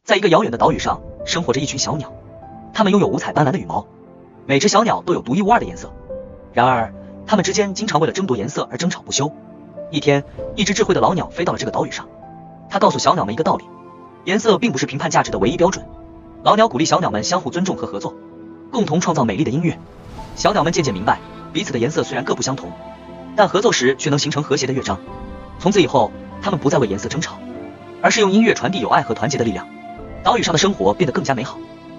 在一个遥远的岛屿上，生活着一群小鸟，它们拥有五彩斑斓的羽毛，每只小鸟都有独一无二的颜色。然而，它们之间经常为了争夺颜色而争吵不休。一天，一只智慧的老鸟飞到了这个岛屿上，它告诉小鸟们一个道理：颜色并不是评判价值的唯一标准。老鸟鼓励小鸟们相互尊重和合作，共同创造美丽的音乐。小鸟们渐渐明白，彼此的颜色虽然各不相同，但合作时却能形成和谐的乐章。从此以后，它们不再为颜色争吵，而是用音乐传递友爱和团结的力量。岛屿上的生活变得更加美好。